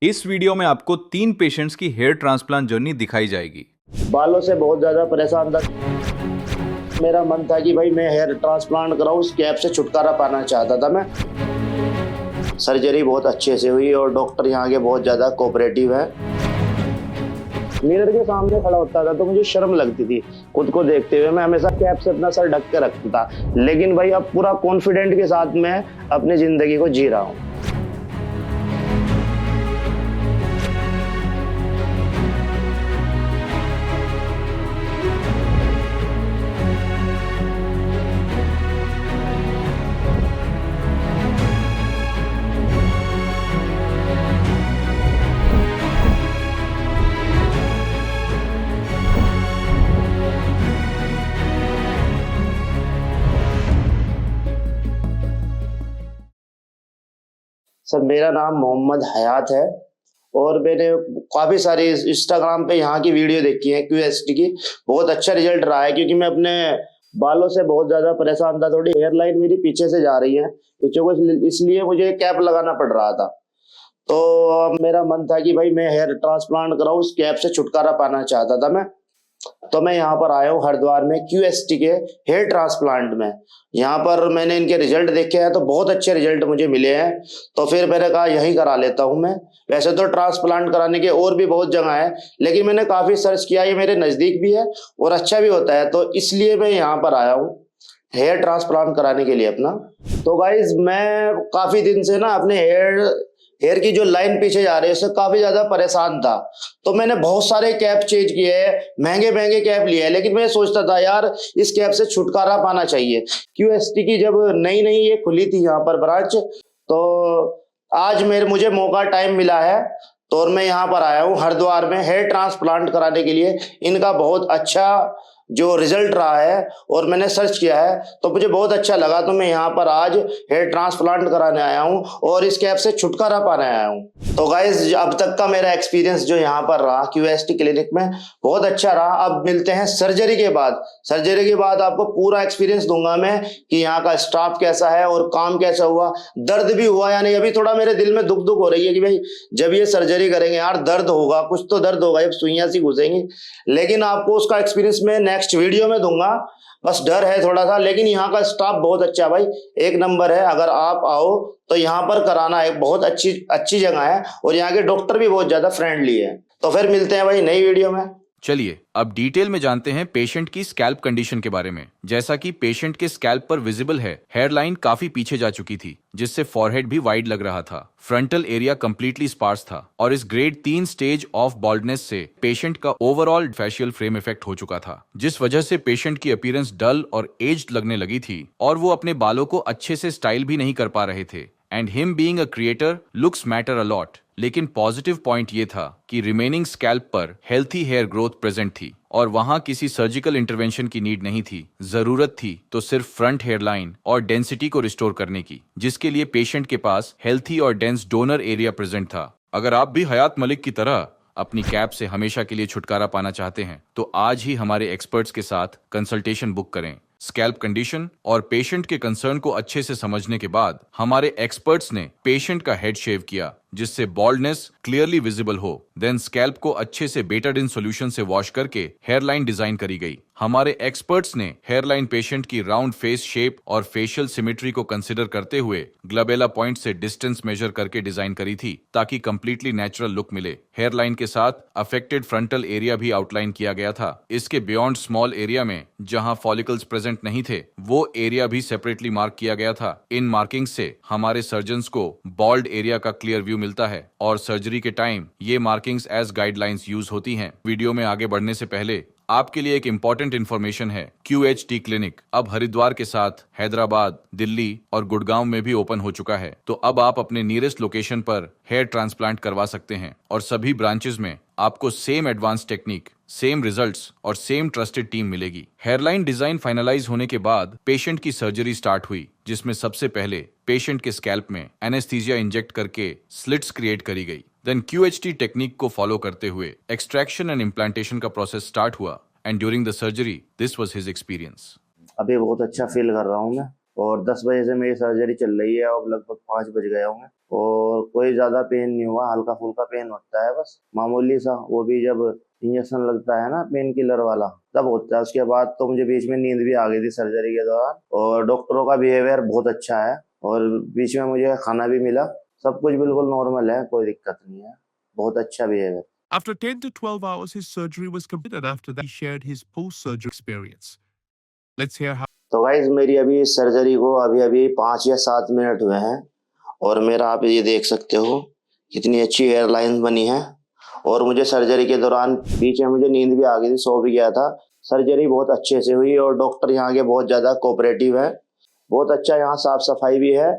इस वीडियो में आपको 3 पेशेंट्स की हेयर ट्रांसप्लांट जर्नी दिखाई जाएगी। बालों से बहुत ज़्यादा परेशान था। मेरा मन था कि भाई मैं हेयर ट्रांसप्लांट कराऊं, उस कैप से छुटकारा पाना चाहता था मैं। सर्जरी बहुत अच्छे से हुई और डॉक्टर यहाँ के बहुत ज़्यादा कोऑपरेटिव है। मिरर के सामने खड़ा होता था तो मुझे शर्म लगती थी खुद को देखते हुए। मैं हमेशा कैप से अपना सर ढक के रखता था, लेकिन भाई अब पूरा कॉन्फिडेंट के साथ मैं अपनी ज़िंदगी को जी रहा हूँ। सर, मेरा नाम मोहम्मद हयात है और मैंने काफ़ी सारी इंस्टाग्राम पे यहाँ की वीडियो देखी है क्यूएसटी की। बहुत अच्छा रिजल्ट रहा है क्योंकि मैं अपने बालों से बहुत ज़्यादा परेशान था। थोड़ी हेयर लाइन मेरी पीछे से जा रही है पीछे को, इसलिए मुझे कैप लगाना पड़ रहा था। तो मेरा मन था कि भाई मैं हेयर ट्रांसप्लांट कराऊं, उस कैप से छुटकारा पाना चाहता था मैं। तो मैं यहाँ पर आया हूँ हरिद्वार में क्यूएसटी के हेयर ट्रांसप्लांट में। यहाँ पर मैंने इनके रिजल्ट देखे हैं तो बहुत अच्छे रिजल्ट मुझे मिले हैं, तो फिर मैंने कहा यही करा लेता हूँ मैं। वैसे तो ट्रांसप्लांट कराने के और भी बहुत जगह है, लेकिन मैंने काफ़ी सर्च किया, ये मेरे नज़दीक भी है और अच्छा भी होता है, तो इसलिए मैं यहाँ पर आया हूँ हेयर ट्रांसप्लांट कराने के लिए अपना। तो गाइज मैं काफ़ी दिन से ना अपने हेयर की जो लाइन पीछे जा रही है उससे काफी ज्यादा परेशान था। तो मैंने बहुत सारे कैप चेंज किए हैं, महंगे महंगे कैप लिए हैं, लेकिन मैं सोचता था यार इस कैप से छुटकारा पाना चाहिए। क्यूएसटी की जब नई नई ये खुली थी यहाँ पर ब्रांच, तो आज मुझे मौका टाइम मिला है, तो और मैं यहाँ पर आया हूँ हरिद्वार में हेयर ट्रांसप्लांट कराने के लिए। इनका बहुत अच्छा जो रिजल्ट रहा है और मैंने सर्च किया है तो मुझे बहुत अच्छा लगा, तो मैं यहाँ पर आज हेयर ट्रांसप्लांट कराने आया हूँ और इस कैप से छुटकारा पाने आया हूँ। तो गाइज अब तक का मेरा एक्सपीरियंस जो यहाँ पर रहा क्यूएसटी क्लिनिक में बहुत अच्छा रहा। अब मिलते हैं सर्जरी के बाद। सर्जरी के बाद आपको पूरा एक्सपीरियंस दूंगा मैं कि यहाँ का स्टाफ कैसा है और काम कैसा हुआ, दर्द भी हुआ या नहीं। अभी थोड़ा मेरे दिल में दुख दुख हो रही है कि भाई जब ये सर्जरी करेंगे यार दर्द होगा, कुछ तो दर्द होगा, जब सुइयां सी घुसेंगी, लेकिन आपको उसका एक्सपीरियंस मैं नेक्स्ट वीडियो में दूंगा। बस डर है थोड़ा सा, लेकिन यहाँ का स्टाफ बहुत अच्छा है भाई, एक नंबर है। अगर आप आओ तो यहाँ पर कराना एक बहुत अच्छी अच्छी जगह है और यहाँ के डॉक्टर भी बहुत ज्यादा फ्रेंडली है। तो फिर मिलते हैं भाई नई वीडियो में। चलिए अब डिटेल में जानते हैं पेशेंट की स्कैल्प कंडीशन के बारे में। जैसा कि पेशेंट के स्कैल्प पर विजिबल है, हेयर लाइन काफी पीछे जा चुकी थी, जिससे फॉरहेड भी वाइड लग रहा था। फ्रंटल एरिया कंप्लीटली स्पार्स था और इस ग्रेड 3 स्टेज ऑफ बॉल्डनेस से पेशेंट का ओवरऑल फेशियल फ्रेम इफेक्ट हो चुका था, जिस वजह से पेशेंट की अपीयरेंस डल और एज्ड लगने लगी थी और वो अपने बालों को अच्छे से स्टाइल भी नहीं कर पा रहे थे। And him being a creator looks matter a lot. लेकिन पॉजिटिव पॉइंट ये था कि रिमेनिंग स्कैल्प पर हेल्थी हेयर ग्रोथ प्रेजेंट थी और वहां किसी सर्जिकल इंटरवेंशन की नीड नहीं थी। जरूरत थी तो सिर्फ फ्रंट हेयर लाइन और डेंसिटी को रिस्टोर करने की, जिसके लिए पेशेंट के पास हेल्थी और डेंस डोनर एरिया प्रेजेंट था। अगर आप भी हयात मलिक की तरह अपनी कैप से हमेशा के लिए छुटकारा पाना चाहते हैं तो आज ही हमारे एक्सपर्ट्स के साथ कंसल्टेशन बुक करें। स्कैल्प कंडीशन और पेशेंट के कंसर्न को अच्छे से समझने के बाद हमारे एक्सपर्ट्स ने पेशेंट का हेड शेव किया, जिससे बॉल्डनेस क्लियरली विजिबल हो। देन स्कैल्प को अच्छे से बेटाडिन सॉल्यूशन से वॉश करके हेयरलाइन डिजाइन करी गई। हमारे एक्सपर्ट्स ने हेयरलाइन पेशेंट की राउंड फेस शेप और फेशियल सिमेट्री को कंसिडर करते हुए ग्लबेला पॉइंट से डिस्टेंस मेजर करके डिजाइन करी थी, ताकि कंप्लीटली नेचुरल लुक मिले। हेयरलाइन के साथ अफेक्टेड फ्रंटल एरिया भी आउटलाइन किया गया था। इसके बियॉन्ड स्मॉल एरिया में जहां फॉलिकल्स प्रेजेंट नहीं थे, वो एरिया भी सेपरेटली मार्क किया गया था। इन मार्किंग से हमारे सर्जन्स को बॉल्ड एरिया का क्लियर व्यू मिलता है और सर्जरी के टाइम ये मार्किंग्स एज गाइडलाइंस यूज होती हैं। वीडियो में आगे बढ़ने से पहले आपके लिए एक इंपॉर्टेंट इन्फॉर्मेशन है। QHT क्लिनिक अब हरिद्वार के साथ हैदराबाद, दिल्ली और गुड़गांव में भी ओपन हो चुका है, तो अब आप अपने नियरेस्ट लोकेशन पर हेयर ट्रांसप्लांट करवा सकते हैं और सभी ब्रांचेस में आपको same advance technique, same results और सेम ट्रस्टेड टीम मिलेगी। हेयरलाइन डिजाइन फाइनलाइज होने के बाद पेशेंट की सर्जरी स्टार्ट हुई, जिसमें सबसे पहले पेशेंट के स्कैल्प में एनेस्थीसिया इंजेक्ट करके स्लिट्स क्रिएट करी गई। देन QHT टेक्निक को फॉलो करते हुए एक्सट्रैक्शन एंड इम्प्लांटेशन का प्रोसेस स्टार्ट हुआ and during the surgery this was his experience. अभी बहुत अच्छा फील कर रहा हूँ मैं और 10 बजे से मेरी सर्जरी चल रही है और लगभग 5 बज गए होंगे और कोई ज़्यादा पेन नहीं हुआ, हल्का फुल्का पेन होता है बस मामूली सा, वो भी जब इंजेक्शन लगता है ना पेन किलर वाला तब होता है। उसके बाद तो मुझे बीच में नींद भी आ गई थी सर्जरी के दौरान, और डॉक्टरों का बिहेवियर बहुत अच्छा है, और बीच में मुझे खाना भी मिला, सब कुछ बिल्कुल नॉर्मल है, कोई दिक्कत नहीं है, बहुत अच्छा behaviour. After 10 to 12 hours, his surgery was completed. After that, he shared his post-surgery experience. Let's hear how. तो गाइज मेरी अभी सर्जरी को अभी अभी 5 या 7 मिनट हुए हैं, और मेरा आप ये देख सकते हो कितनी अच्छी हेयरलाइन बनी है, और मुझे सर्जरी के दौरान बीच में मुझे नींद भी आ गई थी, सो भी गया था। सर्जरी बहुत अच्छे से हुई, और डॉक्टर यहाँ के बहुत ज़्यादा कोऑपरेटिव है, बहुत अच्छा यहाँ साफ सफाई भी है,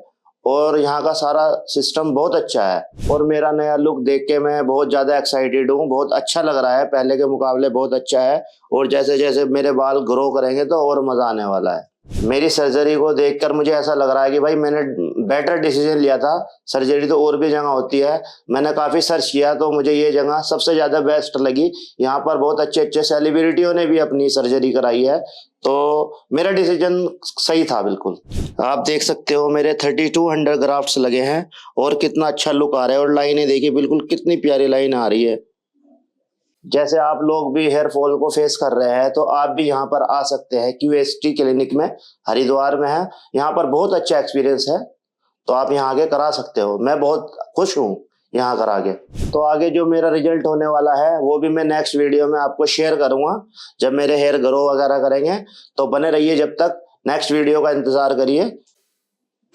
और यहाँ का सारा सिस्टम बहुत अच्छा है। और मेरा नया लुक देख के मैं बहुत ज़्यादा एक्साइटेड हूँ, बहुत अच्छा लग रहा है, पहले के मुकाबले बहुत अच्छा है, और जैसे जैसे मेरे बाल ग्रो करेंगे तो और मज़ा आने वाला है। मेरी सर्जरी को देखकर मुझे ऐसा लग रहा है कि भाई मैंने बेटर डिसीजन लिया था। सर्जरी तो और भी जगह होती है, मैंने काफ़ी सर्च किया तो मुझे ये जगह सबसे ज़्यादा बेस्ट लगी। यहाँ पर बहुत अच्छे अच्छे सेलिब्रिटियों ने भी अपनी सर्जरी कराई है, तो मेरा डिसीजन सही था बिल्कुल। आप देख सकते हो मेरे 3200 ग्राफ्ट्स लगे हैं, और कितना अच्छा लुक आ रहा है, और लाइनें देखिए बिल्कुल कितनी प्यारी लाइन आ रही है। जैसे आप लोग भी हेयर फॉल को फेस कर रहे हैं, तो आप भी यहाँ पर आ सकते हैं, QST क्लिनिक में, हरिद्वार में है। यहाँ पर बहुत अच्छा एक्सपीरियंस है, तो आप यहाँ आके करा सकते हो। मैं बहुत खुश हूँ यहाँ करा के। तो आगे जो मेरा रिजल्ट होने वाला है वो भी मैं नेक्स्ट वीडियो में आपको शेयर करूँगा, जब मेरे हेयर ग्रो वगैरह करेंगे। तो बने रहिए, जब तक नेक्स्ट वीडियो का इंतजार करिए।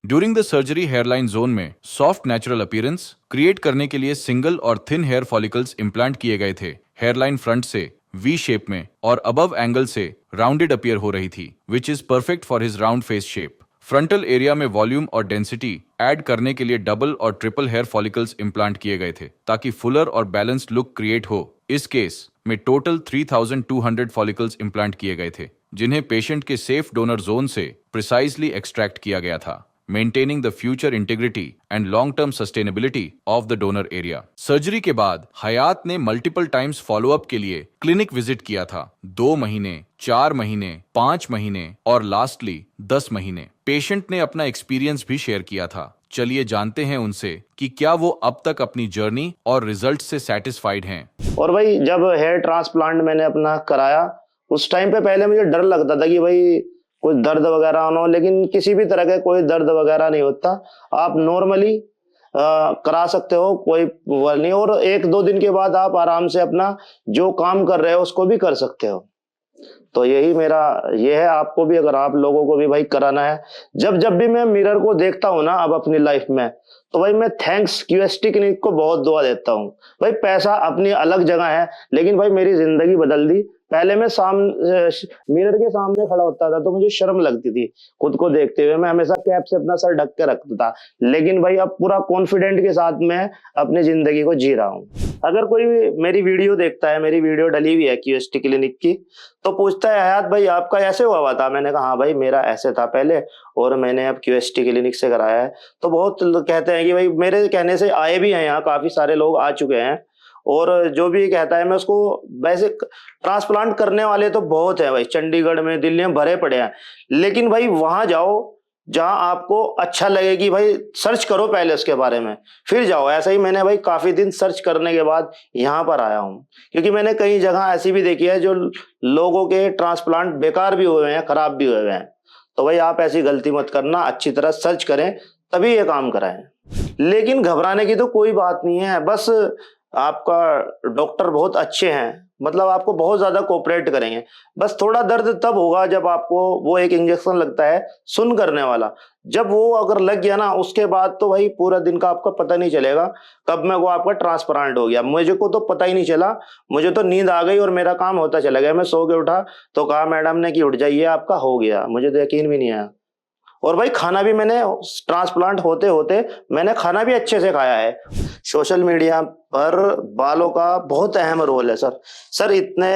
During the surgery hairline zone में सॉफ्ट नेचुरल अपीयरेंस क्रिएट करने के लिए सिंगल और थिन हेयर फॉलिकल्स इम्प्लांट किए गए थे। हेयरलाइन फ्रंट से वी शेप में और अबव एंगल से राउंडेड अपीयर हो रही थी, which is perfect for his round face shape. Frontal area में वॉल्यूम और डेंसिटी ऐड करने के लिए डबल और ट्रिपल हेयर फॉलिकल्स इम्प्लांट किए गए थे, ताकि फुलर और बैलेंस्ड लुक क्रिएट हो। इस केस में टोटल 3200 फॉलिकल्स इम्प्लांट किए गए थे, जिन्हें पेशेंट के सेफ डोनर जोन से प्रिसाइजली एक्सट्रैक्ट किया गया था, maintaining the future integrity and long-term sustainability of the donor area. Surgery के बाद हयात ने मल्टीपल टाइम्स फॉलोअप के लिए क्लिनिक विजिट किया था। 2 महीने, 4 महीने, 5 महीने और लास्टली 10 महीने। पेशेंट ने अपना एक्सपीरियंस भी शेयर किया था। चलिए जानते हैं उनसे कि क्या वो अब तक अपनी जर्नी और रिजल्ट से सेटिस्फाइड हैं। और भाई जब हेयर ट्रांसप्लांट मैंने अपना कराया, उस टाइम पे पहले मुझे डर लगता था कि भाई कुछ दर्द वगैरह ना हो, लेकिन किसी भी तरह का कोई दर्द वगैरह नहीं होता। आप नॉर्मली करा सकते हो, कोई वो नहीं, और 1-2 दिन के बाद आप आराम से अपना जो काम कर रहे हो उसको भी कर सकते हो। तो यही मेरा ये है, आपको भी, अगर आप लोगों को भी भाई कराना है। जब जब भी मैं मिरर को देखता हूँ ना अब अपनी लाइफ में, तो भाई मैं थैंक्स QST क्लिनिक को बहुत दुआ देता हूँ। भाई पैसा अपनी अलग जगह है, लेकिन भाई मेरी जिंदगी बदल दी। पहले मैं मिरर के सामने खड़ा होता था तो मुझे शर्म लगती थी खुद को देखते हुए, मैं हमेशा कैप से अपना सर ढक के रखता था, लेकिन भाई अब पूरा कॉन्फिडेंट के साथ मैं अपनी जिंदगी को जी रहा हूँ। अगर कोई मेरी वीडियो देखता है, मेरी वीडियो डली हुई है QST क्लिनिक की, तो पूछता है हयात भाई आपका ऐसे हुआ था? मैंने कहा हाँ भाई मेरा ऐसे था पहले, और मैंने अब QST क्लिनिक से कराया है। तो बहुत लोग कहते हैं कि भाई, मेरे कहने से आए भी हैं, यहाँ काफी सारे लोग आ चुके हैं, और जो भी कहता है मैं उसको, वैसे ट्रांसप्लांट करने वाले तो बहुत है भाई, चंडीगढ़ में, दिल्ली में भरे पड़े हैं, लेकिन भाई वहां जाओ जहां आपको अच्छा लगे कि भाई सर्च करो पहले उसके बारे में, फिर जाओ। ऐसा ही मैंने भाई काफी दिन सर्च करने के बाद यहाँ पर आया हूँ, क्योंकि मैंने कई जगह ऐसी भी देखी है जो लोगों के ट्रांसप्लांट बेकार भी हुए हैं, खराब भी हुए हैं। तो भाई आप ऐसी गलती मत करना, अच्छी तरह सर्च करें तभी ये काम कराएं। लेकिन घबराने की तो कोई बात नहीं है, बस आपका डॉक्टर बहुत अच्छे हैं, मतलब आपको बहुत ज्यादा कोऑपरेट करेंगे। बस थोड़ा दर्द तब होगा जब आपको वो एक इंजेक्शन लगता है सुन करने वाला, जब वो अगर लग गया ना, उसके बाद तो भाई पूरा दिन का आपका पता नहीं चलेगा कब में वो आपका ट्रांसप्लांट हो गया। मुझे को तो पता ही नहीं चला, मुझे तो नींद आ गई और मेरा काम होता चला गया। मैं सो के उठा तो कहा मैडम ने कि उठ जाइए आपका हो गया, मुझे तो यकीन भी नहीं आया। और भाई खाना भी मैंने ट्रांसप्लांट होते होते मैंने खाना भी अच्छे से खाया है। सोशल मीडिया पर बालों का बहुत अहम रोल है सर इतने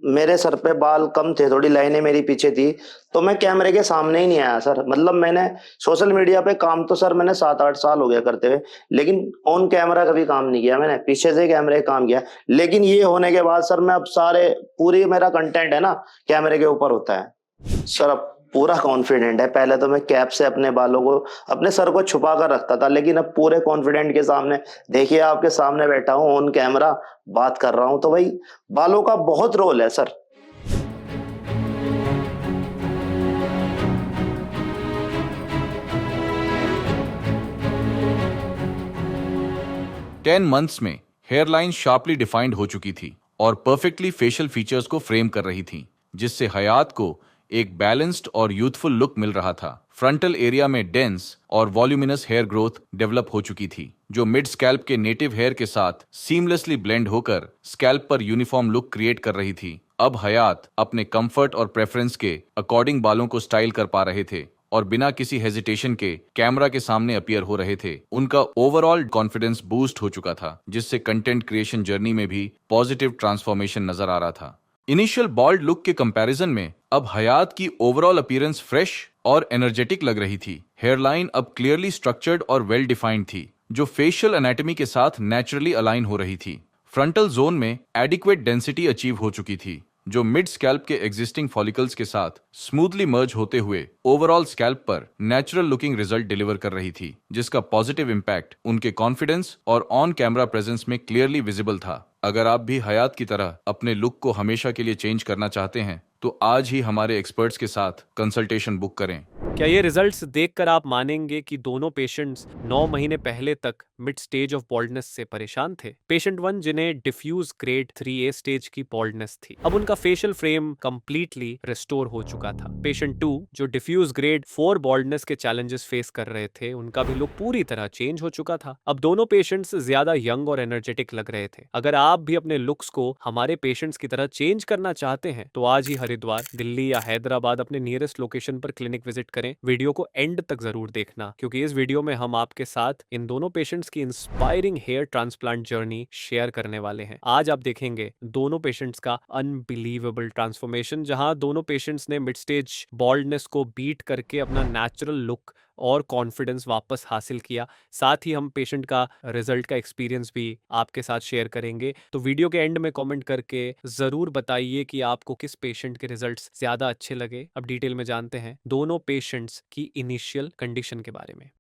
मेरे सर पे बाल कम थे, थोड़ी लाइनें मेरी पीछे थी, तो मैं कैमरे के सामने ही नहीं आया सर। मतलब मैंने सोशल मीडिया पे काम तो सर मैंने 7-8 साल हो गया करते हुए, लेकिन ऑन कैमरा कभी काम नहीं किया, मैंने पीछे से कैमरे का काम किया। लेकिन ये होने के बाद सर मैं अब पूरी मेरा कंटेंट है ना कैमरे के ऊपर होता है सर। अब पूरा कॉन्फिडेंट है। पहले तो मैं कैप से अपने बालों को, अपने सर को छुपा कर रखता था, लेकिन अब पूरे कॉन्फिडेंट के सामने, देखिए आपके सामने बैठा हूँ, ऑन कैमरा बात कर रहा हूँ, तो भाई बालों का बहुत रोल है सर। टेन मंथ्स में हेयरलाइन शार्पली डिफाइंड हो चुकी थी और परफेक्टली फेशियल फीचर्स को फ्रेम कर रही थी, जिससे हयात को एक बैलेंस्ड और यूथफुल लुक मिल रहा था। फ्रंटल एरिया में डेंस और वॉल्यूमिनस हेयर ग्रोथ डेवलप हो चुकी थी, जो मिड स्कैल्प के नेटिव हेयर के साथ सीमलेसली ब्लेंड होकर स्कैल्प पर यूनिफॉर्म लुक क्रिएट कर रही थी। अब हयात अपने कंफर्ट और प्रेफरेंस के अकॉर्डिंग बालों को स्टाइल कर पा रहे थे और बिना किसी हेजिटेशन के कैमरा के सामने अपीयर हो रहे थे। उनका ओवरऑल कॉन्फिडेंस बूस्ट हो चुका था, जिससे कंटेंट क्रिएशन जर्नी में भी पॉजिटिव ट्रांसफॉर्मेशन नजर आ रहा था। इनिशियल बॉल्ड लुक के कंपैरिजन में अब हयात की ओवरऑल अपीयरेंस फ्रेश और एनर्जेटिक लग रही थी। हेयरलाइन अब क्लियरली स्ट्रक्चर्ड और वेल डिफाइंड थी, जो फेशियल एनाटॉमी के साथ नेचुरली अलाइन हो रही थी। फ्रंटल जोन में एडिक्वेट डेंसिटी अचीव हो चुकी थी, जो मिड स्कैल्प के एग्जिस्टिंग फॉलिकल्स के साथ स्मूथली मर्ज होते हुए ओवरऑल स्कैल्प पर नेचुरल लुकिंग रिजल्ट डिलीवर कर रही थी, जिसका पॉजिटिव इम्पैक्ट उनके कॉन्फिडेंस और ऑन कैमरा प्रेजेंस में क्लियरली विजिबल था। अगर आप भी हयात की तरह अपने लुक को हमेशा के लिए चेंज करना चाहते हैं तो आज ही हमारे एक्सपर्ट्स के साथ कंसल्टेशन बुक करें। क्या ये रिजल्ट्स देखकर आप मानेंगे कि दोनों पेशेंट्स 9 महीने पहले तक मिड स्टेज ऑफ बॉल्डनेस से परेशान थे? पेशेंट 1 जिन्हें डिफ्यूज ग्रेड 3A स्टेज की बॉल्डनेस थी, अब उनका फेशियल फ्रेम कंप्लीटली रिस्टोर हो चुका था। पेशेंट 2 जो डिफ्यूज ग्रेड 4 बॉल्डनेस के चैलेंजेस फेस कर रहे थे, उनका भी लुक पूरी तरह चेंज हो चुका था। अब दोनों पेशेंट्स ज्यादा यंग और एनर्जेटिक लग रहे थे। अगर आप भी अपने लुक्स को हमारे पेशेंट्स की तरह चेंज करना चाहते हैं तो आज ही हरिद्वार, दिल्ली या हैदराबाद अपने नियरेस्ट लोकेशन पर क्लिनिक विजिट करें। वीडियो को एंड तक जरूर देखना, क्योंकि इस वीडियो में हम आपके साथ इन दोनों पेशेंट्स की inspiring hair transplant journey share करने वाले हैं। आज आप देखेंगे दोनों पेशेंट्स का अनबिलीवेबल ट्रांसफॉर्मेशन, जहां दोनों पेशेंट्स ने मिड स्टेज बॉल्डनेस को बीट करके अपना नेचुरल लुक और कॉन्फिडेंस वापस हासिल किया। साथ ही हम पेशेंट का रिजल्ट का एक्सपीरियंस भी आपके साथ शेयर करेंगे। तो वीडियो के एंड में कमेंट करके जरूर बताइए कि आपको किस पेशेंट के रिजल्ट्स ज्यादा अच्छे लगे। अब डिटेल में जानते हैं दोनों पेशेंट्स की इनिशियल कंडीशन के बारे में।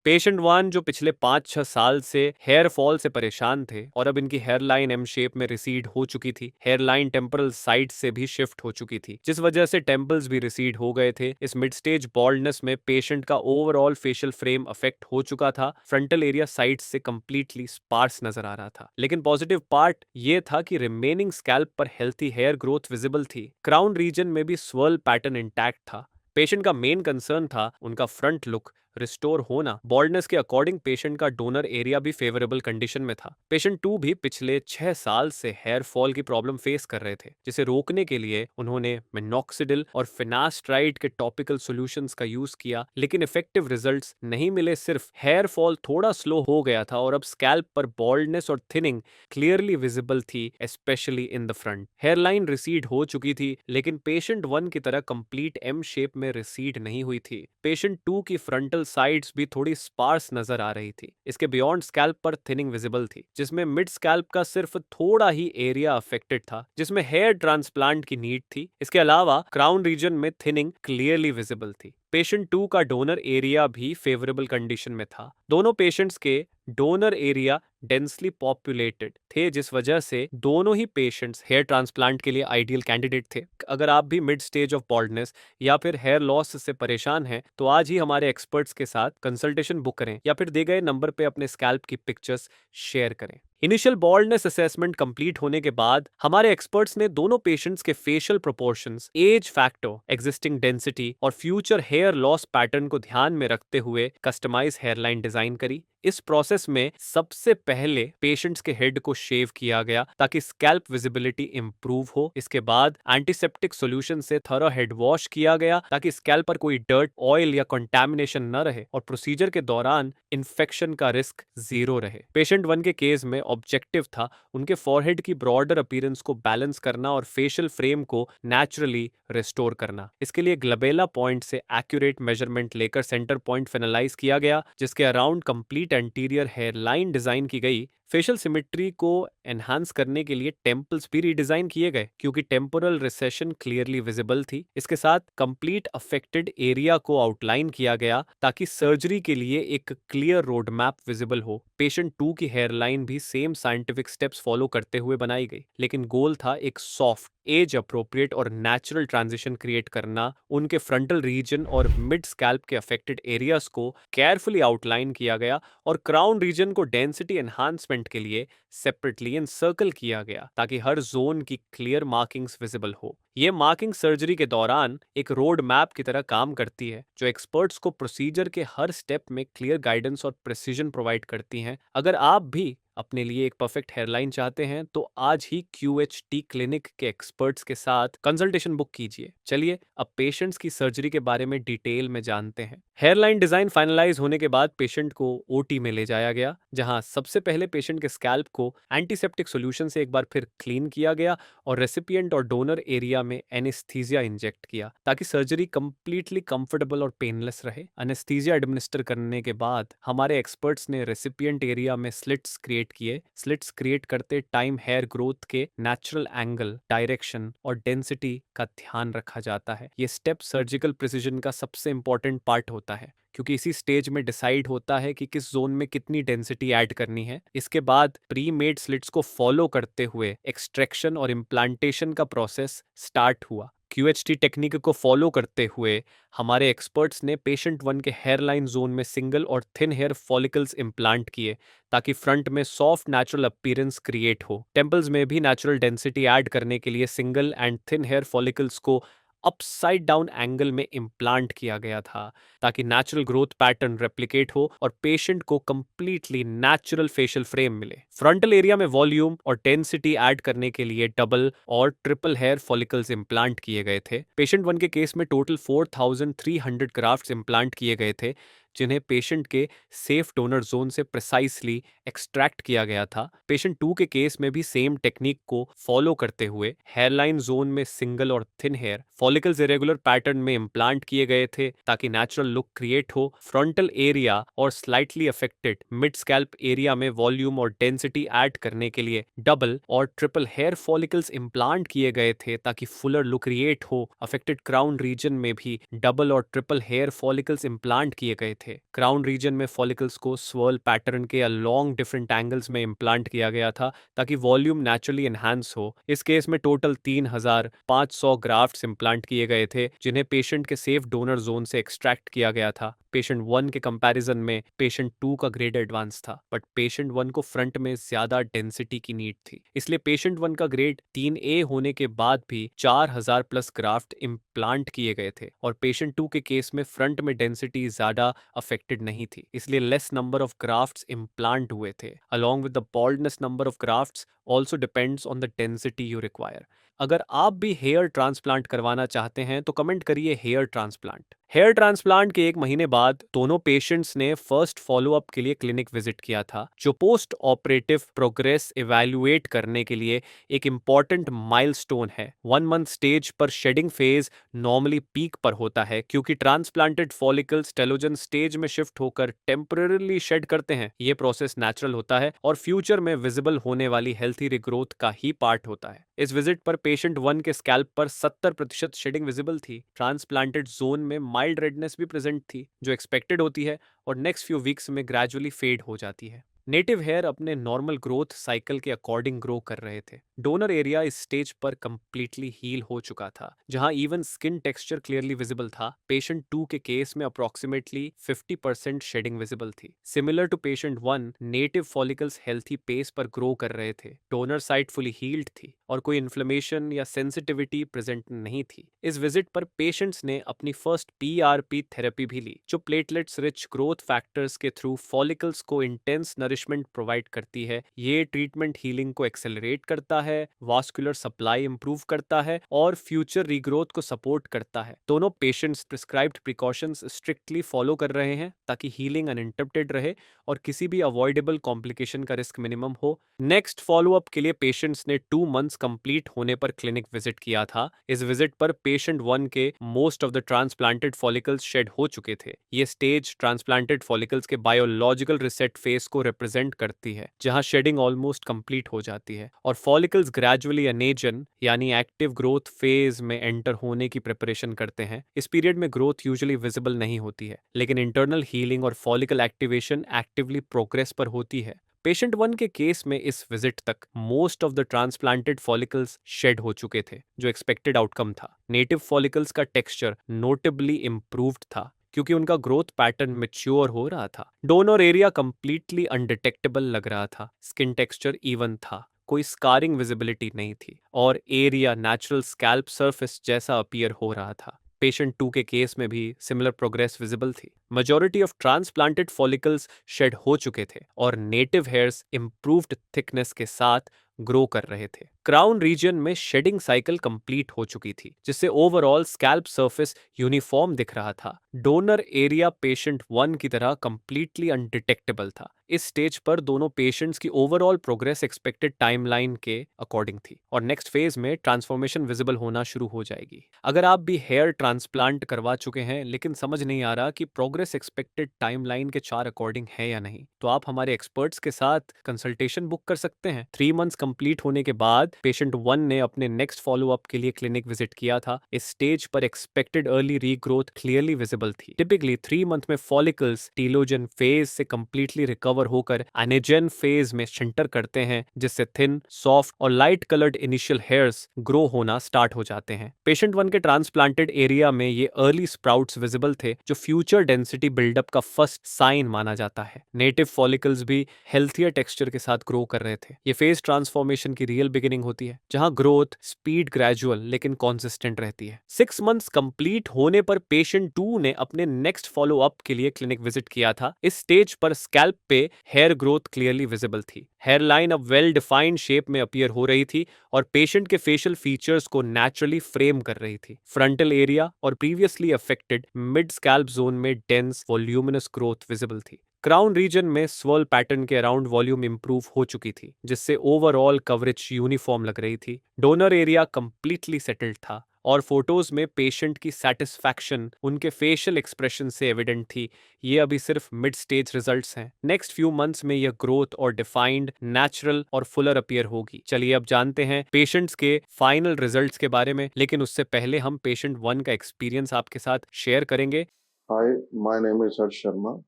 पेशेंट 1 जो पिछले 5-6 साल से हेयर फॉल से परेशान थे और अब इनकी हेयर लाइन एम शेप में रिसीड हो चुकी थी। हेयर लाइन टेम्परल साइड से भी शिफ्ट हो चुकी थी, जिस वजह से टेम्पल्स भी रिसीड हो गए थे। इस मिड स्टेज बॉल्डनेस में पेशेंट का ओवरऑल फेशियल फ्रेम अफेक्ट हो चुका था। फ्रंटल एरिया साइड से कंप्लीटली स्पार्स नजर आ रहा था, लेकिन पॉजिटिव पार्ट ये था कि रिमेनिंग स्कैल्प पर हेल्थी हेयर ग्रोथ विजिबल थी। क्राउन रीजन में भी स्वर्ल पैटर्न इंटैक्ट था। पेशेंट का मेन कंसर्न था उनका फ्रंट लुक रिस्टोर होना। बॉल्डनेस के अकॉर्डिंग पेशेंट का डोनर एरिया भी फेवरेबल कंडीशन में था। पेशेंट 2 भी पिछले 6 साल से हेयर फॉल की प्रॉब्लम फेस कर रहे थे, जिसे रोकने के लिए उन्होंने मिनॉक्सिडिल और फिनास्ट्राइड के टॉपिकल सॉल्यूशंस का यूज किया, लेकिन इफेक्टिव रिजल्ट्स नहीं मिले। सिर्फ हेयर फॉल थोड़ा स्लो हो गया था और अब स्कैल्प पर बॉल्डनेस और थिनिंग क्लियरली विजिबल थी, specially in the front. Hair line recede हो चुकी थी, लेकिन पेशेंट 1 की तरह कंप्लीट एम शेप में रिसीड नहीं हुई थी। पेशेंट 2 की फ्रंटल साइड्स भी थोड़ी स्पार्स नजर आ रही थी। इसके बियॉन्ड स्कैल्प पर थिनिंग विजिबल थी, जिसमें मिड स्कैल्प का सिर्फ थोड़ा ही एरिया अफेक्टेड था, जिसमें हेयर ट्रांसप्लांट की नीड थी। इसके अलावा क्राउन रीजन में थिनिंग क्लियरली विजिबल थी। पेशेंट 2 का डोनर एरिया भी फेवरेबल कंडीशन में था। दोनों पेशेंट्स के डोनर एरिया डेंसली पॉपुलेटेड थे, जिस वजह से दोनों ही पेशेंट्स हेयर ट्रांसप्लांट के लिए आइडियल कैंडिडेट थे। अगर आप भी मिड स्टेज ऑफ बॉल्डनेस या फिर हेयर लॉस से परेशान हैं तो आज ही हमारे एक्सपर्ट्स के साथ कंसल्टेशन बुक करें या फिर दिए गए नंबर पे अपने स्कैल्प की पिक्चर्स शेयर करें। इनिशियल बॉल्डनेस असेसमेंट कंप्लीट होने के बाद हमारे एक्सपर्ट्स ने दोनों पेशेंट्स के facial proportions, age factor, existing density और फ्यूचर हेयर लॉस पैटर्न को ध्यान में रखते हुए कस्टमाइज हेयरलाइन डिजाइन करी। इस प्रोसेस में सबसे पहले पेशेंट्स के हेड को शेव किया गया ताकि स्कैल्प विजिबिलिटी इंप्रूव हो। इसके बाद एंटीसेप्टिक सॉल्यूशन से थरो हेड वॉश किया गया ताकि स्कैल्प पर कोई डर्ट, ऑयल या कंटामिनेशन न रहे और प्रोसीजर के दौरान इन्फेक्शन का रिस्क 0 रहे। पेशेंट 1 के केस में ऑब्जेक्टिव था उनके फॉरहेड की ब्रॉडर अपीयरेंस को बैलेंस करना और फेशियल फ्रेम को नेचुरली रिस्टोर करना। इसके लिए ग्लबेला पॉइंट से एक्यूरेट मेजरमेंट लेकर सेंटर पॉइंट फाइनलाइज किया गया, जिसके around complete anterior hair line design की गई फेशियल सिमेट्री को एनहांस करने के लिए टेम्पल्स भी रीडिजाइन किए गए क्योंकि टेम्पोरल रिसेशन क्लियरली विजिबल थी। इसके साथ कंप्लीट अफेक्टेड एरिया को आउटलाइन किया गया ताकि सर्जरी के लिए एक क्लियर रोड मैप विजिबल हो। पेशेंट 2 की हेयरलाइन भी सेम साइंटिफिक स्टेप्स फॉलो करते हुए बनाई गई, लेकिन गोल था एक सॉफ्ट, एज अप्रोप्रिएट और नेचुरल ट्रांजिशन क्रिएट करना। उनके फ्रंटल रीजन और मिड स्कैल्प के अफेक्टेड एरियाज को केयरफुली आउटलाइन किया गया और क्राउन रीजन को डेंसिटी एनहांसमेंट के लिए सेपरेटली एनसर्कल किया गया ताकि हर जोन की क्लियर मार्किंग्स विजिबल हो। ये मार्किंग सर्जरी के दौरान एक रोड मैप की तरह काम करती है जो एक्सपर्ट्स को प्रोसीजर के हर स्टेप में क्लियर गाइडेंस और प्रिसीजन प्रोवाइड करती हैं। अगर आप भी अपने लिए एक परफेक्ट हेयरलाइन चाहते हैं तो आज ही QHT क्लिनिक के एक्सपर्ट्स के साथ कंसल्टेशन बुक कीजिए। चलिए अब पेशेंट्स की सर्जरी के बारे में डिटेल में जानते हैं। हेयरलाइन डिजाइन फाइनलाइज होने के बाद पेशेंट को OT में ले जाया गया, जहां सबसे पहले पेशेंट के स्कैल्प को एंटीसेप्टिक सोल्यूशन से एक बार फिर क्लीन किया गया और रेसिपिएंट और डोनर एरिया में एनेस्थीसिया इंजेक्ट किया ताकि सर्जरी कंप्लीटली कंफर्टेबल और पेनलेस रहे। एनेस्थीसिया एडमिनिस्टर करने के बाद हमारे एक्सपर्ट्स ने रेसिपिएंट एरिया में स्लिट्स क्रिएट किए। स्लिट्स क्रिएट करते टाइम हेयर ग्रोथ के नेचुरल एंगल, डायरेक्शन और डेंसिटी का ध्यान रखा जाता है। ये स्टेप सर्जिकल प्रिसीजन का सबसे इंपॉर्टेंट पार्ट होता है क्योंकि इसी स्टेज में डिसाइड होता है कि किस जोन में कितनी डेंसिटी ऐड करनी है। इसके बाद प्री मेड स्लिट्स को फॉलो करते हुए एक्सट्रैक्शन और इम्प्लांटेशन का प्रोसेस स्टार्ट हुआ। QHT टेक्निक को फॉलो करते हुए हमारे एक्सपर्ट्स ने पेशेंट 1 के हेयरलाइन जोन में सिंगल और थिन हेयर फॉलिकल्स इम्प्लांट किए ताकि फ्रंट में सॉफ्ट नेचुरल अपीयरेंस क्रिएट हो। टेम्पल्स में भी नेचुरल डेंसिटी ऐड करने के लिए single and thin hair follicles को अपसाइड डाउन एंगल में इम्प्लांट किया गया था ताकि नेचुरल ग्रोथ पैटर्न रेप्लिकेट हो और पेशेंट को कंप्लीटली नेचुरल फेशियल फ्रेम मिले। फ्रंटल एरिया में वॉल्यूम और डेंसिटी ऐड करने के लिए डबल और ट्रिपल हेयर फॉलिकल्स इम्प्लांट किए गए थे। पेशेंट 1 के केस में टोटल 4300 ग्राफ्ट्स इम्प्लांट किए गए थे जिन्हें पेशेंट के सेफ डोनर जोन से प्रिसाइसली एक्सट्रैक्ट किया गया था। पेशेंट 2 के केस में भी सेम टेक्निक को फॉलो करते हुए हेयरलाइन जोन में सिंगल और thin hair follicles irregular pattern में इम्प्लांट किए गए थे ताकि नेचुरल लुक क्रिएट हो। फ्रंटल एरिया और slightly affected mid scalp area में वॉल्यूम और डेंसिटी ऐड करने के लिए डबल और ट्रिपल हेयर फॉलिकल्स इम्प्लांट किए गए थे ताकि फुलर लुक क्रिएट हो। अफेक्टेड क्राउन रीजन में भी डबल और ट्रिपल हेयर फॉलिकल्स इम्प्लांट किए गए थे। क्राउन रीजन में फॉलिकल्स को स्वर्ल पैटर्न के अलोंग डिफरेंट एंगल्स में इम्प्लांट किया गया था ताकि वॉल्यूम नेचुरली एनहांस हो। इस केस में टोटल 3500 ग्राफ्ट्स इम्प्लांट किए गए थे जिन्हें पेशेंट के सेफ डोनर जोन से एक्सट्रैक्ट किया गया था। पेशेंट 1 के कंपैरिजन में पेशेंट 2 का ग्रेड एडवांस था, बट पेशेंट 1 को फ्रंट में ज्यादा डेंसिटी की नीड थी, इसलिए पेशेंट 1 का ग्रेड 3A होने के बाद भी 4000 प्लस ग्राफ्ट इम्प्लांट किए गए थे और पेशेंट 2 के केस में फ्रंट में डेंसिटी ज्यादा अफेक्टेड नहीं थी, इसलिए less number of grafts implant हुए थे। Along with the baldness, number of grafts also depends on the density you require. अगर आप भी हेयर ट्रांसप्लांट करवाना चाहते हैं तो कमेंट करिए हेयर ट्रांसप्लांट। हेयर ट्रांसप्लांट के 1 महीने बाद दोनों पेशेंट्स ने फर्स्ट फॉलोअप के लिए क्लिनिक विजिट किया था, जो पोस्ट ऑपरेटिव प्रोग्रेस इवैल्यूएट करने के लिए एक इंपॉर्टेंट माइलस्टोन है। 1 मंथ स्टेज पर शेडिंग फेज नॉर्मली पीक पर होता है क्योंकि ट्रांसप्लांटेड फॉलिकल्स टेलोजन स्टेज में शिफ्ट होकर टेम्पररीली शेड करते हैं। ये प्रोसेस नेचुरल होता है और फ्यूचर में विजिबल होने वाली हेल्थी रिग्रोथ का ही पार्ट होता है। इस विजिट पर पेशेंट 1 के स्कैल्प पर 70% शेडिंग विजिबल थी। ट्रांसप्लांटेड जोन में माइल्ड रेडनेस भी प्रेजेंट थी जो एक्सपेक्टेड होती है और नेक्स्ट फ्यू वीक्स में ग्रेजुअली फेड हो जाती है। नेटिव हेयर अपने नॉर्मल ग्रोथ साइकिल के अकॉर्डिंग ग्रो कर रहे थे। डोनर एरिया इस स्टेज पर कंप्लीटली हील हो चुका था, जहां even skin texture clearly visible था। पेशेंट 2 के केस में अप्रोक्सीमेटली 50% शेडिंग विजिबल थी। Similar to patient 1, native follicles healthy pace पर ग्रो कर रहे थे। डोनर साइट फुली हील्ड थी और कोई इन्फ्लेमेशन या सेंसिटिविटी प्रेजेंट नहीं थी। इस विजिट पर पेशेंट्स ने अपनी फर्स्ट PRP थेरेपी भी ली, जो प्लेटलेट्स रिच ग्रोथ फैक्टर्स के थ्रू फॉलिकल्स को इंटेंस नरिशमेंट प्रोवाइड करती है। ये ट्रीटमेंट हीलिंग को एक्सेलरेट करता है, वास्कुलर सप्लाई इंप्रूव करता है और फ्यूचर रीग्रोथ को सपोर्ट करता है। दोनों patients prescribed precautions strictly follow कर रहे हैं ताकि हीलिंग अनइंटरप्टेड रहे और किसी भी अवॉइडेबल कॉम्प्लिकेशन का रिस्क मिनिमम हो। नेक्स्ट फॉलोअप के लिए पेशेंट्स ने 2 मंथ्स कंप्लीट होने पर क्लिनिक विजिट किया था। इस विजिट पर पेशेंट 1 के most of the transplanted follicles shed हो चुके थे। ये स्टेज ट्रांसप्लांटेड फॉलिकल्स के बायोलॉजिकल रिसेट फेस को रिप्रेजेंट रिप्रेजेंट करती है, जहां शेडिंग ऑलमोस्ट कंप्लीट हो जाती है और फॉलिकल्स ग्रेजुअली अनेजन यानी एक्टिव ग्रोथ फेज में एंटर होने की प्रिपरेशन करते हैं। इस पीरियड में ग्रोथ यूजुअली विजिबल नहीं होती है, लेकिन इंटरनल हीलिंग और फॉलिकल एक्टिवेशन एक्टिवली प्रोग्रेस पर होती है। पेशेंट 1 के केस में इस विजिट तक most of the transplanted follicles shed हो चुके थे, जो एक्सपेक्टेड आउटकम था। नेटिव फॉलिकल्स का टेक्सचर नोटेबली इम्प्रूव्ड था क्योंकि उनका ग्रोथ पैटर्न मैच्योर हो रहा था। डोनर एरिया कंप्लीटली अनडिटेक्टेबल लग रहा था, स्किन टेक्सचर इवन था, कोई स्कारिंग विजिबिलिटी नहीं थी और एरिया नेचुरल स्कैल्प सरफेस जैसा अपीयर हो रहा था। पेशेंट 2 के केस में भी सिमिलर प्रोग्रेस विजिबल थी। Majority of transplanted follicles shed हो चुके थे और नेटिव हेयर्स इंप्रूव्ड थिकनेस के साथ ग्रो कर रहे थे। क्राउन रीजन में शेडिंग साइकिल कंप्लीट हो चुकी थी, जिससे ओवरऑल स्कैल्प सरफेस यूनिफॉर्म दिख रहा था। डोनर एरिया पेशेंट 1 की तरह कंप्लीटली अनडिटेक्टेबल था। इस स्टेज पर दोनों पेशेंट्स की ओवरऑल प्रोग्रेस एक्सपेक्टेड टाइमलाइन के अकॉर्डिंग थी और नेक्स्ट फेज में ट्रांसफॉर्मेशन विजिबल होना शुरू हो जाएगी। अगर आप भी हेयर ट्रांसप्लांट करवा चुके हैं लेकिन समझ नहीं आ रहा कि प्रोग्रेस एक्सपेक्टेड टाइमलाइन के 4 अकॉर्डिंग है या नहीं, तो आप हमारे एक्सपर्ट्स के साथ कंसल्टेशन बुक कर सकते हैं। 3 मंथ्स कंप्लीट होने के बाद पेशेंट 1 ने अपने नेक्स्ट फॉलोअप के लिए क्लिनिक विजिट किया था। इस स्टेज पर expected early regrowth clearly visible थी। टिपिकली 3 मंथ में फॉलिकल्स टीलोजन फेज से कंप्लीटली रिकवर होकर एनेजन फेज में सेंटर करते हैं, जिससे थिन, सॉफ्ट और light coloured initial hairs grow होना स्टार्ट हो जाते हैं। पेशेंट 1 के ट्रांसप्लांटेड एरिया में ये अर्ली स्प्राउट्स विजिबल थे, जो फ्यूचर डेंसिटी बिल्डअप का फर्स्ट साइन माना जाता है। नेटिव फॉलिकल्स भी हेल्थियर टेक्सचर के साथ ग्रो कर रहे थे। ये फेज ट्रांसफॉर्मेशन की रियल बिगिनिंग होती है, जहां ग्रोथ स्पीड ग्रेजुअल लेकिन कॉन्सिस्टेंट रहती है। 6 मंथ्स कंप्लीट होने पर पेशेंट 2 ने अपने नेक्स्ट फॉलो अप के लिए क्लिनिक विजिट किया था। इस स्टेज पर स्कैल्प पे हेयर ग्रोथ क्लियरली विजिबल थी। हेयर लाइन अब वेल डिफाइंड शेप में अपीयर हो रही थी और पेशेंट के फेशियल फीचर्स को नेचुरली फ्रेम कर रही थी। फ्रंटल एरिया और previously affected mid scalp zone में डेंस वॉल्यूमिनस ग्रोथ विजिबल थी। क्राउन रीजन में स्वर्ल पैटर्न के अराउंड वॉल्यूम इंप्रूव हो चुकी थी, जिससे ओवरऑल कवरेज यूनिफॉर्म लग रही थी। डोनर एरिया कंप्लीटली सेटल्ड था और फोटोज में पेशेंट की सेटिस्फैक्शन उनके फेशियल एक्सप्रेशन से एविडेंट थी। ये अभी सिर्फ मिड स्टेज रिजल्ट्स हैं। नेक्स्ट फ्यू मंथ्स में यह ग्रोथ और डिफाइंड, नेचुरल और फुलर अपीयर होगी। चलिए अब जानते हैं पेशेंट्स के फाइनल रिजल्ट्स के बारे में, लेकिन उससे पहले हम पेशेंट 1 का एक्सपीरियंस आपके साथ शेयर करेंगे। हाय, माय नेम इज हर्ष शर्मा।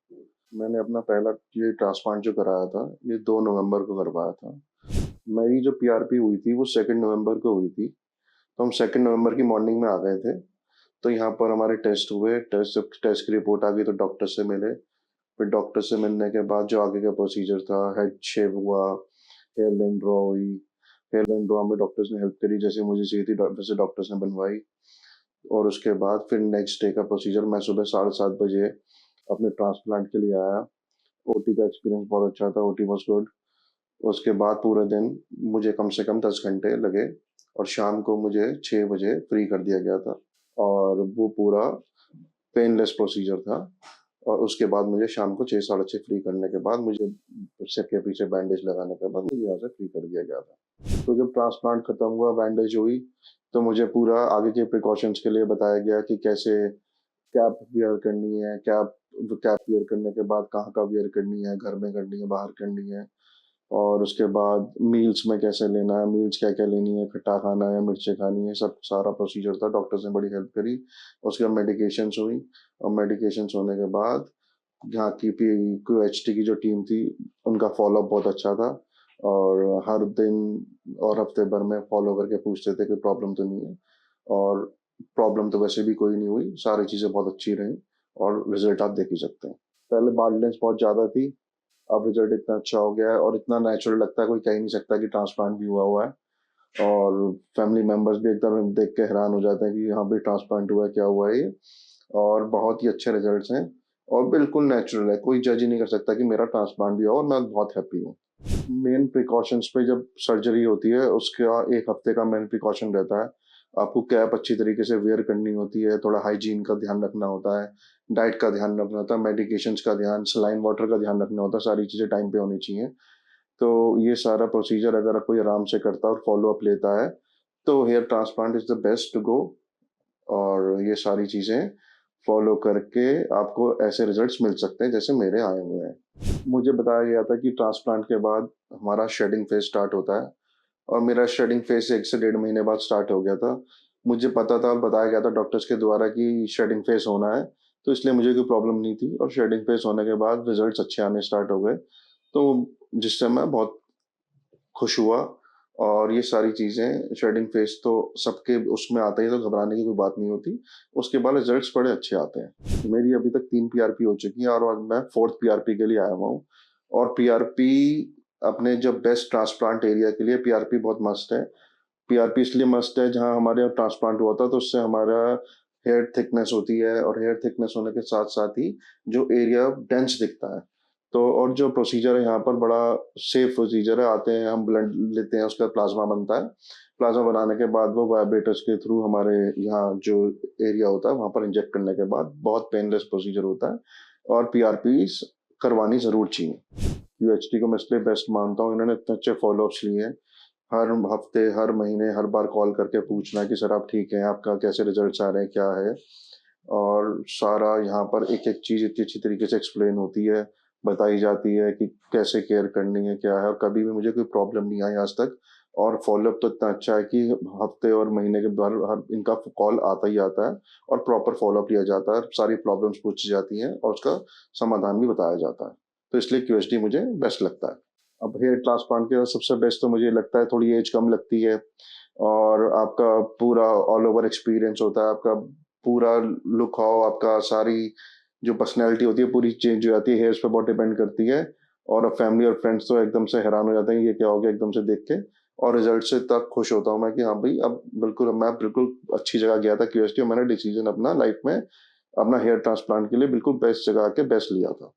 मैंने अपना पहला ये ट्रांसप्लांट जो कराया था, ये 2 नवंबर को करवाया था। मेरी जो पीआरपी हुई थी वो 2 नवंबर को हुई थी। तो हम 2 नवंबर की मॉर्निंग में आ गए थे। तो यहाँ पर हमारे टेस्ट हुए। टेस्ट की रिपोर्ट आ गई तो डॉक्टर से मिले। फिर डॉक्टर से मिलने के बाद जो आगे का प्रोसीजर था, हेड शेव हुआ, हेयर लाइन ड्रॉ हुई। हेयर लाइन ड्रॉ में डॉक्टर्स ने हेल्प करी, जैसे मुझे चाहिए थी वैसे डॉक्टर्स ने बनवाई। और उसके बाद फिर नेक्स्ट डे का प्रोसीजर, मैं सुबह 7:30 बजे अपने ट्रांसप्लांट के लिए आया। ओटी का एक्सपीरियंस बहुत अच्छा था, ओटी वॉज गुड। उसके बाद पूरे दिन मुझे कम से कम 10 घंटे लगे और शाम को मुझे 6 बजे फ्री कर दिया गया था और वो पूरा पेनलेस प्रोसीजर था। और उसके बाद मुझे शाम को 6 साढ़े 6 फ्री करने के बाद मुझे सिर के पीछे बैंडेज लगाने के बाद मुझे यहाँ से फ्री कर दिया गया था। तो जब ट्रांसप्लांट खत्म हुआ, बैंडेज हुई, तो मुझे पूरा आगे के प्रिकॉशंस के लिए बताया गया कि कैसे कैप वियर करनी है, कैप वियर करने के बाद कहाँ का वियर करनी है, घर में करनी है, बाहर करनी है, और उसके बाद मील्स में कैसे लेना है, मील्स क्या क्या लेनी है, खट्टा खाना है, मिर्चें खानी है, सब सारा प्रोसीजर था। डॉक्टर्स ने बड़ी हेल्प करी। उसके बाद मेडिकेशंस हुई और मेडिकेशंस होने के बाद यहाँ की QHT की जो टीम थी उनका फॉलोअप बहुत अच्छा था और हर दिन और हफ्ते भर में फॉलो करके पूछते थे कि प्रॉब्लम तो नहीं है, और प्रॉब्लम तो वैसे भी कोई नहीं हुई। सारी चीज़ें बहुत अच्छी रही और रिजल्ट आप देख ही सकते हैं। पहले बाल लेंस बहुत ज़्यादा थी, अब रिजल्ट इतना अच्छा हो गया है और इतना नेचुरल लगता है, कोई कह ही नहीं सकता कि ट्रांसप्लांट भी हुआ है। और फैमिली मेम्बर्स भी एकदम देख के हैरान हो जाते हैं कि यहाँ भी ट्रांसप्लांट हुआ है, क्या हुआ है ये। और बहुत ही अच्छे रिजल्ट्स हैं और बिल्कुल नेचुरल है, कोई जज ही नहीं कर सकता कि मेरा ट्रांसप्लांट भी हुआ, और मैं बहुत हैप्पी हूँ। मेन प्रिकॉशंस पे जब सर्जरी होती है उसका 1 हफ्ते का मेन प्रिकॉशन रहता है। आपको कैप अच्छी तरीके से वेयर करनी होती है, थोड़ा हाइजीन का ध्यान रखना होता है, डाइट का ध्यान रखना होता है, मेडिकेशंस का ध्यान, सलाइन वाटर का ध्यान रखना होता है। सारी चीज़ें टाइम पे होनी चाहिए। तो ये सारा प्रोसीजर अगर कोई आराम से करता है और फॉलो अप लेता है तो hair transplant is the best to go. और ये सारी चीज़ें फॉलो करके आपको ऐसे रिजल्ट्स मिल सकते हैं जैसे मेरे आए हुए हैं। मुझे बताया गया था कि ट्रांसप्लांट के बाद हमारा शेडिंग फेज स्टार्ट होता है, और मेरा शेडिंग फेज 1 से 1.5 महीने बाद स्टार्ट हो गया था। मुझे पता था और बताया गया था डॉक्टर्स के द्वारा कि शेडिंग फेज होना है, तो इसलिए मुझे कोई प्रॉब्लम नहीं थी, और शेडिंग फेज होने के बाद रिजल्ट्स अच्छे आने स्टार्ट हो गए, तो जिससे मैं बहुत खुश हुआ। और ये सारी चीज़ें, शेडिंग फेज तो सबके उसमें आता ही है, तो घबराने की कोई बात नहीं होती। उसके बाद रिजल्ट्स बड़े अच्छे आते हैं। मेरी अभी तक 3 पीआरपी हो चुकी हैं, और मैं 4th पीआरपी के लिए आया हुआ हूँ। और पीआरपी अपने जो बेस्ट ट्रांसप्लांट एरिया के लिए पीआरपी बहुत मस्त है। पीआरपी इसलिए मस्ट है, जहाँ हमारे यहाँ ट्रांसप्लांट हुआ था तो उससे हमारा हेयर थिकनेस होती है, और हेयर थिकनेस होने के साथ साथ ही जो एरिया डेंस दिखता है। तो और जो प्रोसीजर है यहाँ पर बड़ा सेफ प्रोसीजर है। आते हैं, हम ब्लड लेते हैं, उसका प्लाज्मा बनता है। प्लाज्मा बनाने के बाद वो वाइब्रेटर्स के थ्रू हमारे यहाँ जो एरिया होता है वहाँ पर इंजेक्ट करने के बाद बहुत पेनलेस प्रोसीजर होता है, और पीआरपी करवानी जरूर चाहिए। यूएचटी को मैं इसलिए बेस्ट मानता हूँ, इन्होंने इतने अच्छे फॉलोअप्स लिए हैं। हर हफ्ते, हर महीने, हर बार कॉल करके पूछना कि सर आप ठीक हैं, आपका कैसे रिजल्ट्स आ रहे हैं, क्या है। और सारा यहाँ पर एक एक चीज़ इतनी अच्छी तरीके से एक्सप्लेन होती है, बताई जाती है कि कैसे केयर करनी है, क्या है। और कभी भी मुझे कोई प्रॉब्लम नहीं आई आज तक। और फॉलोअप तो इतना अच्छा है कि हफ्ते और महीने के बाद हर इनका कॉल आता ही आता है, और प्रॉपर फॉलोअप लिया जाता है, सारी प्रॉब्लम्स पूछी जाती हैं, और उसका समाधान भी बताया जाता है। तो इसलिए क्यूएचडी मुझे बेस्ट लगता है। अब हेयर ट्रांसप्लांट के सबसे बेस्ट तो मुझे लगता है थोड़ी एज कम लगती है, और आपका पूरा ऑल ओवर एक्सपीरियंस होता है, आपका पूरा लुक हाउ, आपका सारी जो पर्सनैलिटी होती है पूरी चेंज हो जाती है। हेयर्स पे बहुत डिपेंड करती है। और अब फैमिली और फ्रेंड्स तो एकदम से हैरान हो जाते हैं, ये क्या हो गया एकदम से देख के। और रिजल्ट से तक खुश होता हूँ मैं कि हाँ भाई, अब बिल्कुल मैं बिल्कुल अच्छी जगह गया था क्यूएसटी, और मैंने डिसीजन अपना लाइफ में अपना हेयर ट्रांसप्लांट के लिए बिल्कुल बेस्ट जगह के बेस्ट लिया था।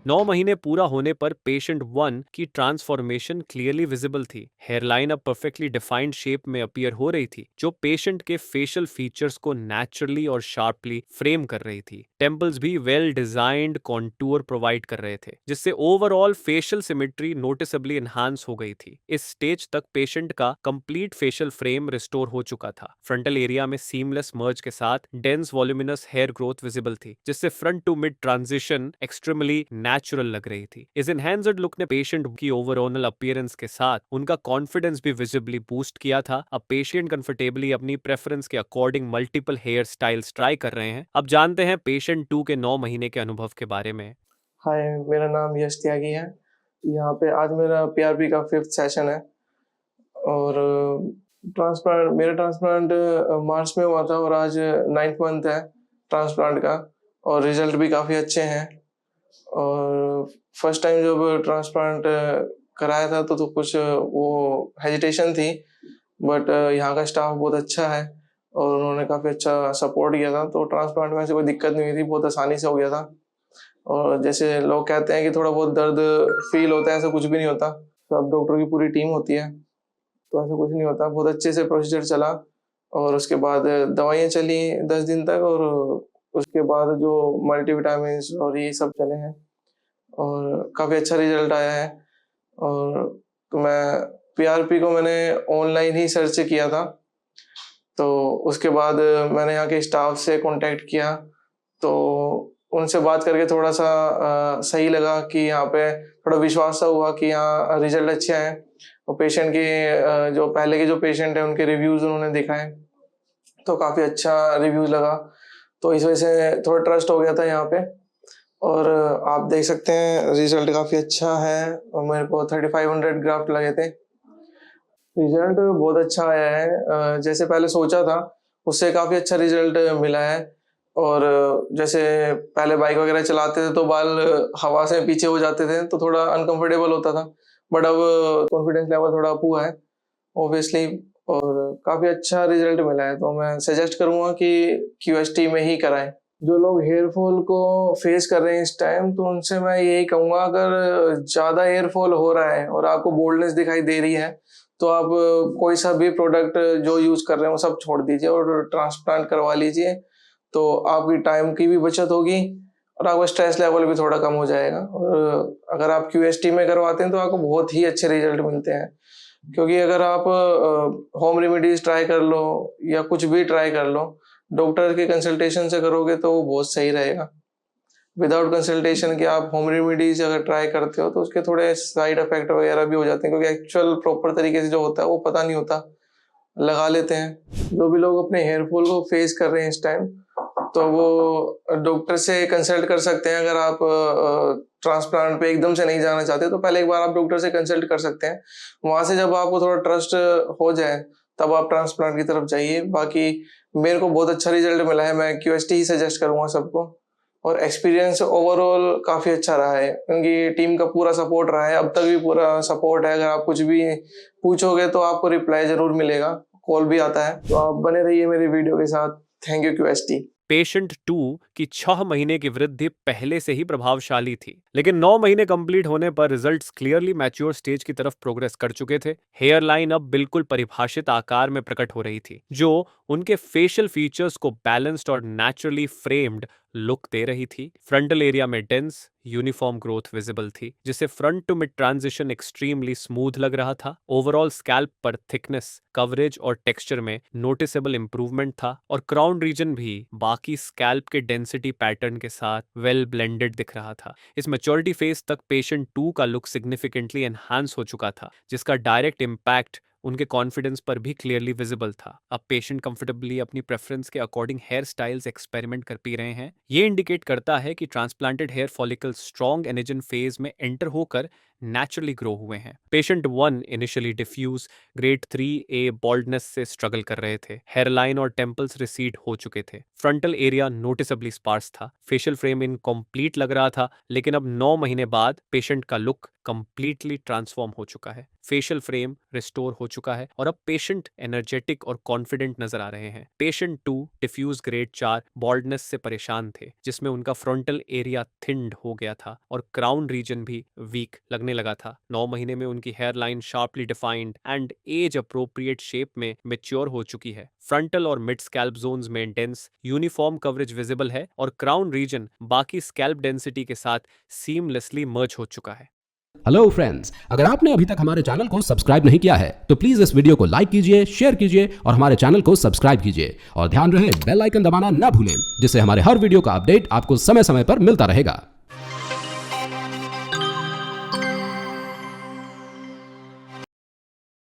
9 महीने पूरा होने पर पेशेंट 1 की ट्रांसफॉर्मेशन क्लियरली विजिबल थी। हेयरलाइन अब परफेक्टली डिफाइंड शेप में अपीयर हो रही थी, जो पेशेंट के फेशियल फीचर्स को नेचुरली और शार्पली फ्रेम कर रही थी। टेम्पल्स भी वेल डिजाइंड कॉन्टूर प्रोवाइड कर रहे थे, जिससे ओवरऑल फेशियल सिमेट्री नोटिसेबली एनहांस हो गई थी। इस स्टेज तक पेशेंट का कंप्लीट फेशियल फ्रेम रिस्टोर हो चुका था। फ्रंटल एरिया में सीमलेस मर्ज के साथ dense voluminous hair growth visible थी, जिससे front to mid transition extremely natural लग रही थी। इस एनहांस्ड लुक ने पेशेंट की ओवरऑल अपीयरेंस के साथ उनका कॉन्फिडेंस भी विजिबली बूस्ट किया था। अब पेशेंट कंफर्टेबली अपनी प्रेफरेंस के according multiple hair styles try कर रहे हैं। अब जानते हैं पेशेंट 2 के 9 महीने के अनुभव के बारे में। हाय, मेरा नाम यश त्यागी है। यहाँ पे आज मेरा पीआरपी का 5th सेशन है, और मेरा ट्रांसप्लांट मार्च में हुआ था, और आज 9th मंथ है ट्रांसप्लांट का, और रिजल्ट भी काफ़ी अच्छे हैं। और फर्स्ट टाइम जब ट्रांसप्लांट कराया था तो कुछ वो हेजिटेशन थी, बट यहाँ का स्टाफ बहुत अच्छा है, और उन्होंने काफ़ी अच्छा सपोर्ट किया था, तो ट्रांसप्लांट में ऐसे कोई दिक्कत नहीं हुई थी, बहुत आसानी से हो गया था। और जैसे लोग कहते हैं कि थोड़ा बहुत दर्द फील होता है, ऐसा कुछ भी नहीं होता। तो अब डॉक्टर की पूरी टीम होती है, तो ऐसा कुछ नहीं होता। बहुत अच्छे से प्रोसीजर चला, और उसके बाद दवाइयाँ चली 10 दिन तक, और उसके बाद जो मल्टीविटामिन और ये सब चले हैं, और काफ़ी अच्छा रिजल्ट आया है। और तो मैं पीआरपी को मैंने ऑनलाइन ही सर्च किया था, तो उसके बाद मैंने यहाँ के स्टाफ से कांटेक्ट किया, तो उनसे बात करके थोड़ा सा सही लगा कि यहाँ पे थोड़ा विश्वास सा हुआ कि यहाँ रिजल्ट अच्छे हैं। और पेशेंट के जो पहले के जो पेशेंट हैं उनके रिव्यूज़ उन्होंने दिखाए, तो काफ़ी अच्छा रिव्यूज़ लगा, तो इस वजह से थोड़ा ट्रस्ट हो गया था यहाँ पे। और आप देख सकते हैं रिजल्ट काफ़ी अच्छा है, और मेरे को 3500 ग्राफ्ट लगे थे। रिजल्ट बहुत अच्छा आया है, जैसे पहले सोचा था उससे काफ़ी अच्छा रिजल्ट मिला है। और जैसे पहले बाइक वगैरह चलाते थे तो बाल हवा से पीछे हो जाते थे, तो थोड़ा अनकंफर्टेबल होता था, बट अब कॉन्फिडेंस लेवल थोड़ा अप हुआ है ऑब्वियसली, और काफ़ी अच्छा रिजल्ट मिला है। तो मैं सजेस्ट करूँगा कि क्यूएसटी में ही कराएं। जो लोग हेयर फॉल को फेस कर रहे हैं इस टाइम, तो उनसे मैं यही कहूँगा, अगर ज़्यादा हेयर फॉल हो रहा है और आपको बोल्डनेस दिखाई दे रही है, तो आप कोई सा भी प्रोडक्ट जो यूज़ कर रहे हैं वो सब छोड़ दीजिए और ट्रांसप्लांट करवा लीजिए। तो आपकी टाइम की भी बचत होगी, और आपका स्ट्रेस लेवल भी थोड़ा कम हो जाएगा। और अगर आप QST में करवाते हैं तो आपको बहुत ही अच्छे रिजल्ट मिलते हैं, क्योंकि अगर आप होम रेमेडीज ट्राई कर लो या कुछ भी ट्राई कर लो, डॉक्टर के कंसल्टेशन से करोगे तो वो बहुत सही रहेगा। विदाउट कंसल्टेशन के आप होम रेमेडीज अगर ट्राई करते हो तो उसके थोड़े साइड इफेक्ट वगैरह भी हो जाते हैं, क्योंकि एक्चुअल प्रॉपर तरीके से जो होता है वो पता नहीं होता, लगा लेते हैं। जो भी लोग अपने हेयर फॉल को फेस कर रहे हैं इस टाइम, तो वो डॉक्टर से कंसल्ट कर सकते हैं। अगर आप ट्रांसप्लांट पे एकदम से नहीं जाना चाहते तो पहले एक बार आप डॉक्टर से कंसल्ट कर सकते हैं। वहां से जब आपको थोड़ा ट्रस्ट हो जाए तब आप ट्रांसप्लांट की तरफ जाइए। बाकी मेरे को बहुत अच्छा रिजल्ट मिला है, मैं QST ही सजेस्ट करूंगा सबको। और एक्सपीरियंस ओवरऑल काफी अच्छा रहा है, क्योंकि टीम का पूरा सपोर्ट रहा है, अब तक भी पूरा सपोर्ट है। अगर आप कुछ भी पूछोगे तो आपको रिप्लाई जरूर मिलेगा, कॉल भी आता है। तो आप बने रहिए मेरी वीडियो के साथ। Thank you QST। पेशेंट 2 की 6 महीने की वृद्धि पहले से ही प्रभावशाली थी, लेकिन 9 महीने कंप्लीट होने पर रिजल्ट्स क्लियरली मैच्योर स्टेज की तरफ प्रोग्रेस कर चुके थे। हेयर लाइन अब बिल्कुल परिभाषित आकार में प्रकट हो रही थी, जो उनके फेशियल फीचर्स को बैलेंस्ड और नेचुरली फ्रेम्ड लुक दे रही थी। फ्रंटल एरिया में डेंस यूनिफॉर्म ग्रोथ विजिबल थी, जिससे front to mid transition extremely smooth लग रहा था। ओवरऑल स्कैल्प पर थिकनेस, कवरेज और टेक्सचर में नोटिसेबल इंप्रूवमेंट था, और क्राउन रीजन भी बाकी स्कैल्प के डेंसिटी पैटर्न के साथ वेल ब्लेंडेड दिख रहा था। इस मैच्योरिटी फेज तक पेशेंट 2 का लुक सिग्निफिकेंटली एनहांस हो चुका था, जिसका डायरेक्ट इम्पैक्ट उनके कॉन्फिडेंस पर भी क्लियरली विजिबल था। अब पेशेंट कंफर्टेबली अपनी प्रेफरेंस के अकॉर्डिंग हेयर स्टाइल्स एक्सपेरिमेंट कर पी रहे हैं। ये इंडिकेट करता है कि transplanted hair follicle strong anagen phase में एंटर होकर नेचुरली ग्रो हुए हैं। Patient 1 initially diffuse grade 3A baldness से स्ट्रगल कर रहे थे। हेयरलाइन और टेम्पल्स रिसीड हो चुके थे। फ्रंटल एरिया नोटिसेबली स्पार्स था। फेशियल फ्रेम इनकम्प्लीट लग रहा था, लेकिन अब 9 महीने बाद पेशेंट का लुक कंप्लीटली ट्रांसफॉर्म हो चुका है। फेशियल फ्रेम रिस्टोर हो चुका है और अब पेशेंट एनर्जेटिक और कॉन्फिडेंट नजर आ रहे हैं। पेशेंट 2 डिफ्यूज ग्रेड 4 बॉल्डनेस से परेशान थे, जिसमें उनका फ्रंटल एरिया थिन्ड हो गया था और क्राउन रीजन भी वीक लगने लगा था। 9 महीने में उनकी hair line sharply defined and age appropriate shape में मैच्योर हो चुकी है। फ्रंटल और मिड स्कैल्प जोन्स में डेंस यूनिफॉर्म कवरेज विजिबल है और क्राउन रीजन बाकी स्कैल्प डेंसिटी के साथ सीमलेसली मर्ज हो चुका है। हेलो फ्रेंड्स, अगर आपने अभी तक हमारे चैनल को सब्सक्राइब नहीं किया है तो प्लीज इस वीडियो को लाइक कीजिए, शेयर कीजिए और हमारे चैनल को सब्सक्राइब कीजिए। और ध्यान रहे बेल आइकन दबाना ना भूलें, जिससे हमारे हर वीडियो का अपडेट आपको समय समय पर मिलता रहेगा।